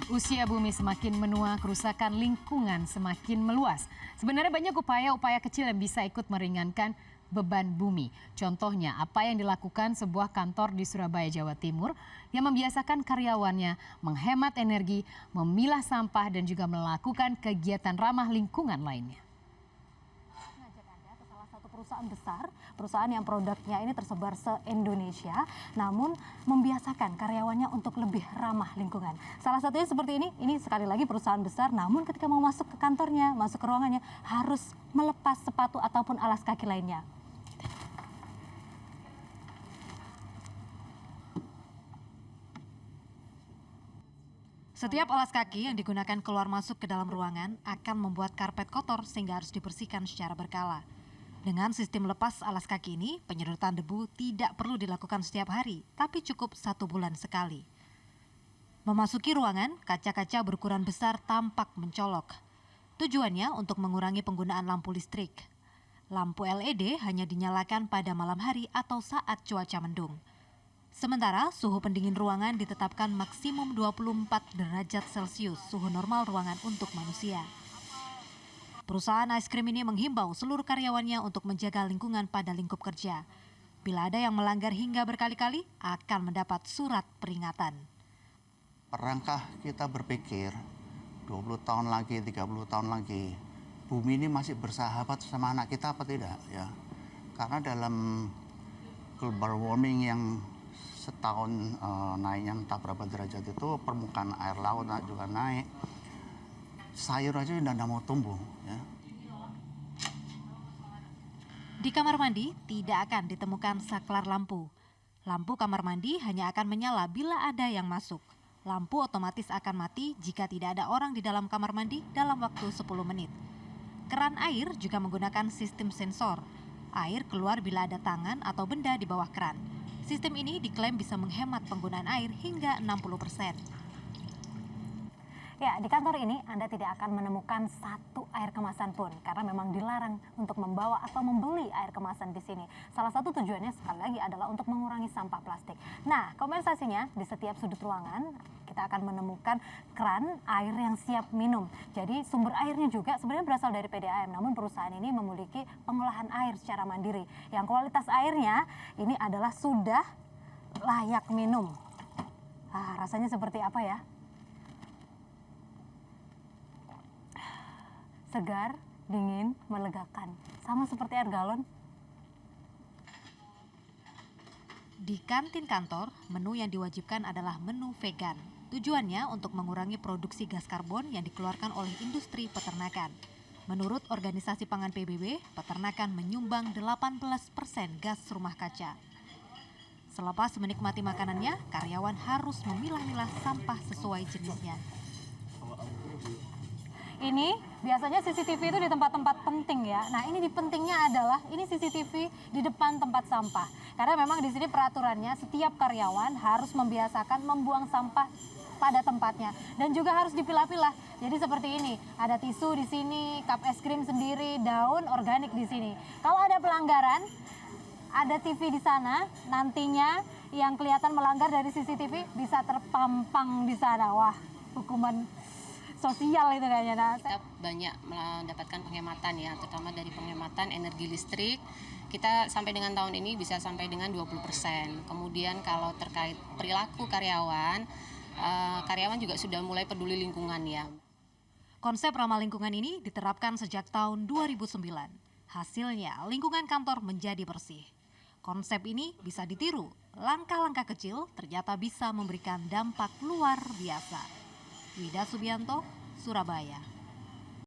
Usia bumi semakin menua, kerusakan lingkungan semakin meluas. Sebenarnya banyak upaya-upaya kecil yang bisa ikut meringankan beban bumi. Contohnya, apa yang dilakukan sebuah kantor di Surabaya, Jawa Timur yang membiasakan karyawannya menghemat energi, memilah sampah, dan juga melakukan kegiatan ramah lingkungan lainnya. Perusahaan besar, perusahaan yang produknya ini tersebar se-Indonesia, namun membiasakan karyawannya untuk lebih ramah lingkungan. Salah satunya seperti ini sekali lagi perusahaan besar, namun ketika mau masuk ke kantornya, masuk ke ruangannya, harus melepas sepatu ataupun alas kaki lainnya. Setiap alas kaki yang digunakan keluar masuk ke dalam ruangan akan membuat karpet kotor sehingga harus dibersihkan secara berkala. Dengan sistem lepas alas kaki ini, penyedotan debu tidak perlu dilakukan setiap hari, tapi cukup 1 bulan sekali. Memasuki ruangan, kaca-kaca berukuran besar tampak mencolok. Tujuannya untuk mengurangi penggunaan lampu listrik. Lampu LED hanya dinyalakan pada malam hari atau saat cuaca mendung. Sementara suhu pendingin ruangan ditetapkan maksimum 24 derajat Celcius, suhu normal ruangan untuk manusia. Perusahaan es krim ini menghimbau seluruh karyawannya untuk menjaga lingkungan pada lingkup kerja. Bila ada yang melanggar hingga berkali-kali, akan mendapat surat peringatan. Perangkah kita berpikir 20 tahun lagi, 30 tahun lagi, bumi ini masih bersahabat sama anak kita apa tidak? Ya, karena dalam global warming yang setahun naiknya entah berapa derajat itu, permukaan air laut juga naik. Sayur aja tidak mau tumbuh. Ya. Di kamar mandi tidak akan ditemukan saklar lampu. Lampu kamar mandi hanya akan menyala bila ada yang masuk. Lampu otomatis akan mati jika tidak ada orang di dalam kamar mandi dalam waktu 10 menit. Keran air juga menggunakan sistem sensor. Air keluar bila ada tangan atau benda di bawah keran. Sistem ini diklaim bisa menghemat penggunaan air hingga 60%. Ya, di kantor ini Anda tidak akan menemukan satu air kemasan pun karena memang dilarang untuk membawa atau membeli air kemasan di sini. Salah satu tujuannya sekali lagi adalah untuk mengurangi sampah plastik. Nah, kompensasinya di setiap sudut ruangan kita akan menemukan keran air yang siap minum. Jadi sumber airnya juga sebenarnya berasal dari PDAM, namun perusahaan ini memiliki pengolahan air secara mandiri. Yang kualitas airnya ini adalah sudah layak minum. Rasanya seperti apa ya? Segar, dingin, melegakan. Sama seperti air galon. Di kantin kantor, menu yang diwajibkan adalah menu vegan. Tujuannya untuk mengurangi produksi gas karbon yang dikeluarkan oleh industri peternakan. Menurut Organisasi Pangan PBB, peternakan menyumbang 18% gas rumah kaca. Selepas menikmati makanannya, karyawan harus memilah-milah sampah sesuai jenisnya. Ini biasanya CCTV itu di tempat-tempat penting ya. Nah, ini pentingnya adalah ini CCTV di depan tempat sampah. Karena memang di sini peraturannya setiap karyawan harus membiasakan membuang sampah pada tempatnya dan juga harus dipilah-pilah. Jadi seperti ini, ada tisu di sini, cup es krim sendiri, daun organik di sini. Kalau ada pelanggaran, ada TV di sana, nantinya yang kelihatan melanggar dari CCTV bisa terpampang di sana. Wah, hukuman sosial itu kayaknya. Nah, kita banyak mendapatkan penghematan ya, terutama dari penghematan energi listrik. Kita sampai dengan tahun ini bisa sampai dengan 20%. Kemudian kalau terkait perilaku karyawan, karyawan juga sudah mulai peduli lingkungan ya. Konsep ramah lingkungan ini diterapkan sejak tahun 2009. Hasilnya lingkungan kantor menjadi bersih. Konsep ini bisa ditiru. Langkah-langkah kecil ternyata bisa memberikan dampak luar biasa. Wida Subianto, Surabaya.